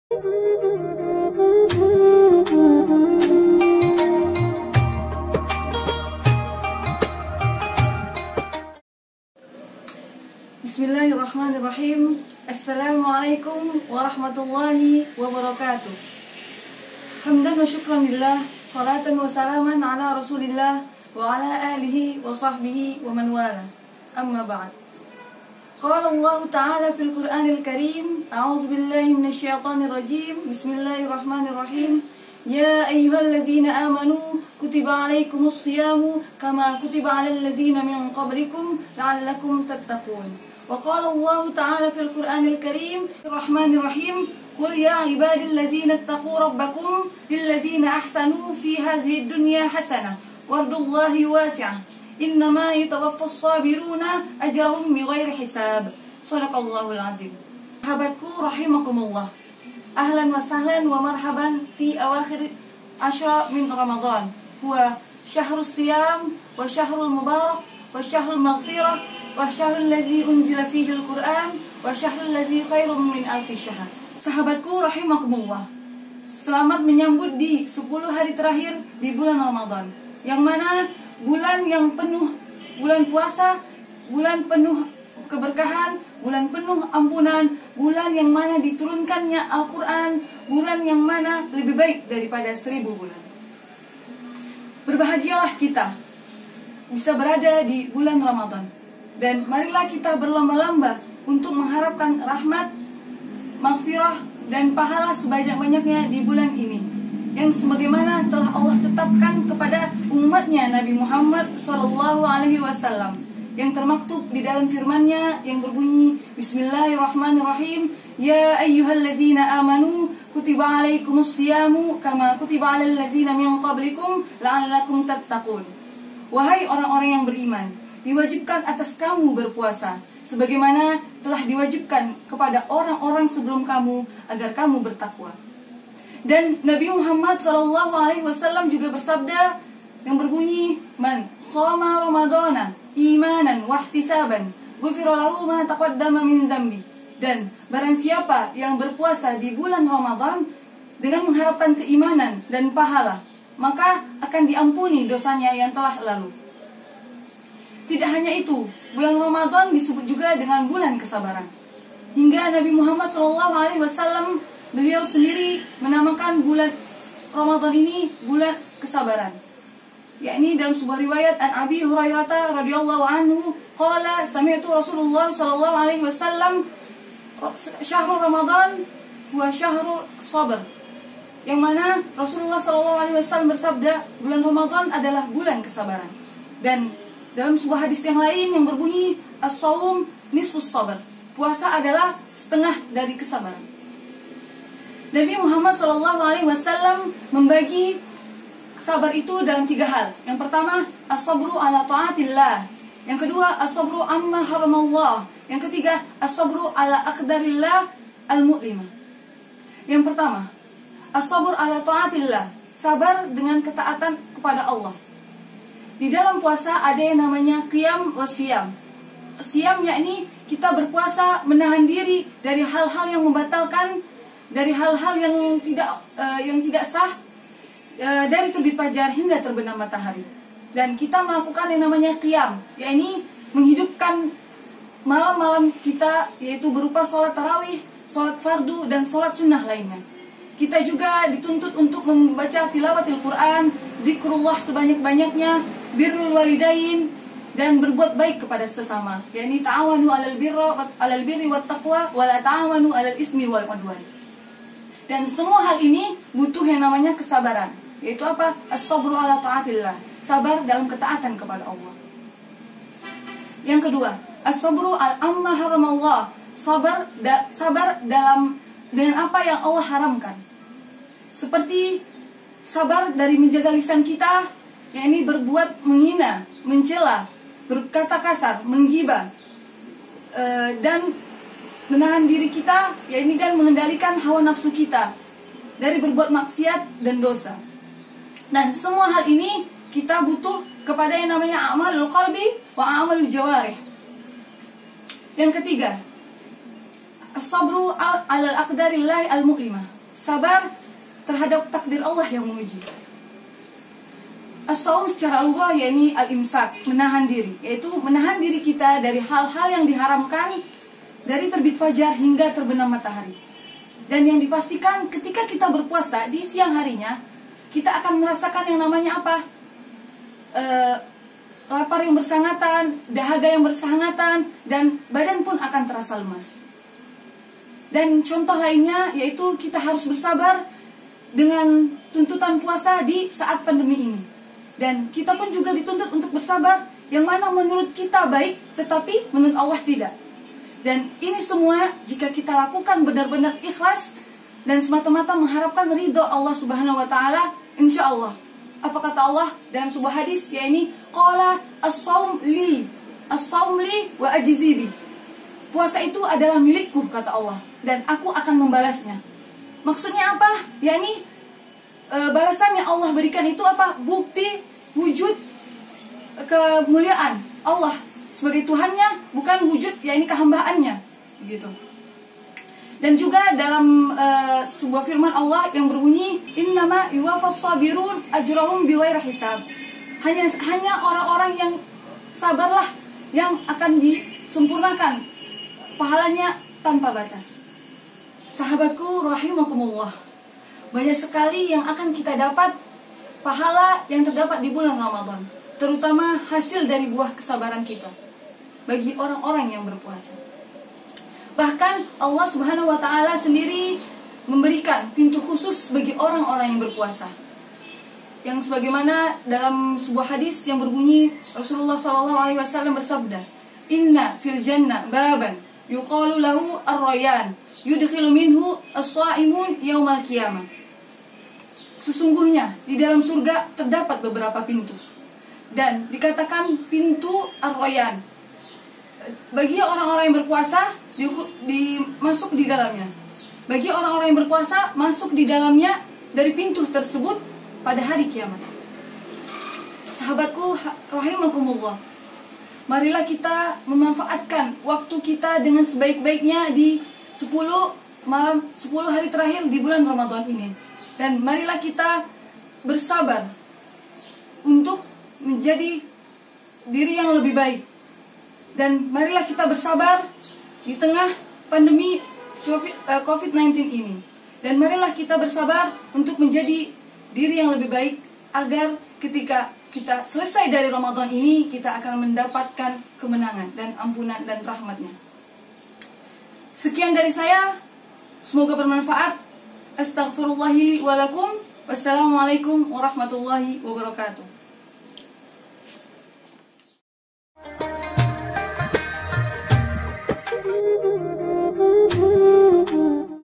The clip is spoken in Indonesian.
Bismillahirrahmanirrahim. Assalamualaikum warahmatullahi wabarakatuh. Hamdan wa syukran lillah, salatan wa salaman ala rasulillah wa ala alihi wa sahbihi wa man wala. Amma ba'd. Qala Allah Ta'ala fil Qur'anil Karim, a'udzu billahi minasy syaithanir rajim. Bismillahirrahmanirrahim. Ya ayyuhalladzina amanu kutiba alaikumus syiyamu kama kutiba alal ladzina min qablikum la'allakum tattaqun. Wa qala Allah Ta'ala fil Qur'anil Karim, Rahmanirrahim. Qul ya ibadilladzina ittaqu rabbakum lilladzina ahsanu fi hadhihi dunya hasanah wardullahi wasi'ah. Innama yatawaffas sabiruna ajrahum bighairi hisab. Shadaqallahul azim. Sahabatku rahimakumullah. Ahlan wa sahlan wa marhaban fi awakhir ashra min Ramadan. Huwa syahrus siyam wa syahrul mubarak wa syahrul maghfirah wa syahrul ladzi unzila fihi al-Qur'an wa syahrul ladzi khairum min alfi syahr. Sahabatku rahimakumullah. Selamat menyambut di 10 hari terakhir di bulan Ramadan, yang mana bulan yang penuh, bulan puasa, bulan penuh keberkahan, bulan penuh ampunan, bulan yang mana diturunkannya Al-Quran, bulan yang mana lebih baik daripada 1000 bulan. Berbahagialah kita bisa berada di bulan Ramadan, dan marilah kita berlomba-lomba untuk mengharapkan rahmat, maghfirah, dan pahala sebanyak-banyaknya di bulan ini, yang sebagaimana telah Allah tetapkan kepada umatnya Nabi Muhammad SAW, yang termaktub di dalam firman-Nya yang berbunyi Bismillahirrahmanirrahim. Ya ayyuhalladzina amanu kutiba alaikumus syiyamu kama kutiba alal ladzina min qablikum la'allakum tattaqun. Wahai orang-orang yang beriman, diwajibkan atas kamu berpuasa sebagaimana telah diwajibkan kepada orang-orang sebelum kamu agar kamu bertakwa. Dan Nabi Muhammad SAW juga bersabda yang berbunyi, Man shoma ramadana imanan wahtisaban ghufira lahu ma taqaddama min dzambi. Dan barang siapa yang berpuasa di bulan Ramadan dengan mengharapkan keimanan dan pahala, maka akan diampuni dosanya yang telah lalu. Tidak hanya itu, bulan Ramadan disebut juga dengan bulan kesabaran. Hingga Nabi Muhammad SAW beliau sendiri menamakan bulan Ramadan ini bulan kesabaran. Yakni dalam sebuah riwayat an Abi Hurairah radhiyallahu anhu qala sami'tu Rasulullah sallallahu alaihi wasallam syahrul Ramadan huwa syahrul sabr. Yang mana Rasulullah sallallahu alaihi wasallam bersabda, bulan Ramadan adalah bulan kesabaran. Dan dalam sebuah hadis yang lain yang berbunyi as-shaum nisfus sabr. Puasa adalah setengah dari kesabaran. Nabi Muhammad SAW membagi sabar itu dalam 3 hal. Yang pertama, as-sabru ala ta'atillah. Yang kedua, as-sabru amma haramallah. Yang ketiga, as-sabru ala aqdarillah al-mu'limah. Yang pertama, as-sabru ala ta'atillah. Sabar dengan ketaatan kepada Allah. Di dalam puasa ada yang namanya qiyam wa siyam. Siyam yakni kita berpuasa menahan diri dari hal-hal yang membatalkan, dari hal-hal yang tidak sah, dari terbit fajar hingga terbenam matahari. Dan kita melakukan yang namanya qiyam, yakni menghidupkan malam-malam kita, yaitu berupa sholat tarawih, sholat fardu, dan sholat sunnah lainnya. Kita juga dituntut untuk membaca tilawatil Quran, zikrullah sebanyak-banyaknya, birrul walidain, dan berbuat baik kepada sesama, yakni ta'awanu alal birri wat taqwa wa la ta'awanu alal ismi wal udwan. Dan semua hal ini butuh yang namanya kesabaran, yaitu apa? As-sabru ala ta'atillah, sabar dalam ketaatan kepada Allah. Yang kedua, as-sabru al-amma haramallah, sabar dalam dengan apa yang Allah haramkan. Seperti sabar dari menjaga lisan kita, yakni berbuat menghina, mencela, berkata kasar, menggibah, dan menahan diri kita, yakni dan mengendalikan hawa nafsu kita dari berbuat maksiat dan dosa. Dan semua hal ini kita butuh kepada yang namanya amalul qalbi wa amalul jawarih. Yang ketiga, as-sabru alal aqdarillah al-mu'limah. sabar terhadap takdir Allah yang menguji. As-saum secara lughah yakni al-imsak, menahan diri, yaitu menahan diri kita dari hal-hal yang diharamkan dari terbit fajar hingga terbenam matahari. Dan yang dipastikan ketika kita berpuasa di siang harinya, kita akan merasakan yang namanya apa? Lapar yang bersangatan, dahaga yang bersangatan, dan badan pun akan terasa lemas. Dan contoh lainnya yaitu kita harus bersabar dengan tuntutan puasa di saat pandemi ini. Dan kita pun juga dituntut untuk bersabar, yang mana menurut kita baik, tetapi menurut Allah tidak. Dan ini semua jika kita lakukan benar-benar ikhlas dan semata-mata mengharapkan ridho Allah Subhanahu wa taala, insya Allah. Apa kata Allah dalam sebuah hadis, yakni qala as-saum li wa ajzi bi. Puasa itu adalah milikku, kata Allah, dan aku akan membalasnya. Maksudnya apa? Yakni balasan yang Allah berikan itu apa? Bukti wujud kemuliaan Allah sebagai Tuhannya, bukan wujud yakni kehambaannya, gitu. Dan juga dalam sebuah firman Allah yang berbunyi, innama yuwaffas sabirun ajrahum bighairi hisab. Hanya orang-orang yang sabarlah yang akan disempurnakan pahalanya tanpa batas. Sahabatku rahimakumullah, banyak sekali yang akan kita dapat pahala yang terdapat di bulan Ramadan, terutama hasil dari buah kesabaran kita bagi orang-orang yang berpuasa. Bahkan Allah Subhanahu wa taala sendiri memberikan pintu khusus bagi orang-orang yang berpuasa. Yang sebagaimana dalam sebuah hadis yang berbunyi, Rasulullah SAW bersabda, "Inna fil jannah baban yuqalu lahu ar-rayyan yudkhilu minhu as-sha'imun yaumal qiyamah." Sesungguhnya di dalam surga terdapat beberapa pintu, dan dikatakan pintu ar-rayyan. Bagi orang-orang yang berpuasa masuk di dalamnya. Bagi orang-orang yang berpuasa masuk di dalamnya dari pintu tersebut pada hari kiamat. Sahabatku rahimakumullah, marilah kita memanfaatkan waktu kita dengan sebaik-baiknya di 10 hari terakhir di bulan Ramadan ini. Dan marilah kita bersabar untuk menjadi diri yang lebih baik. Dan marilah kita bersabar di tengah pandemi COVID-19 ini. Dan marilah kita bersabar untuk menjadi diri yang lebih baik, agar ketika kita selesai dari Ramadan ini, kita akan mendapatkan kemenangan dan ampunan dan rahmatnya. Sekian dari saya, semoga bermanfaat. Astaghfirullahi wa lakum. Wassalamualaikum warahmatullahi wabarakatuh.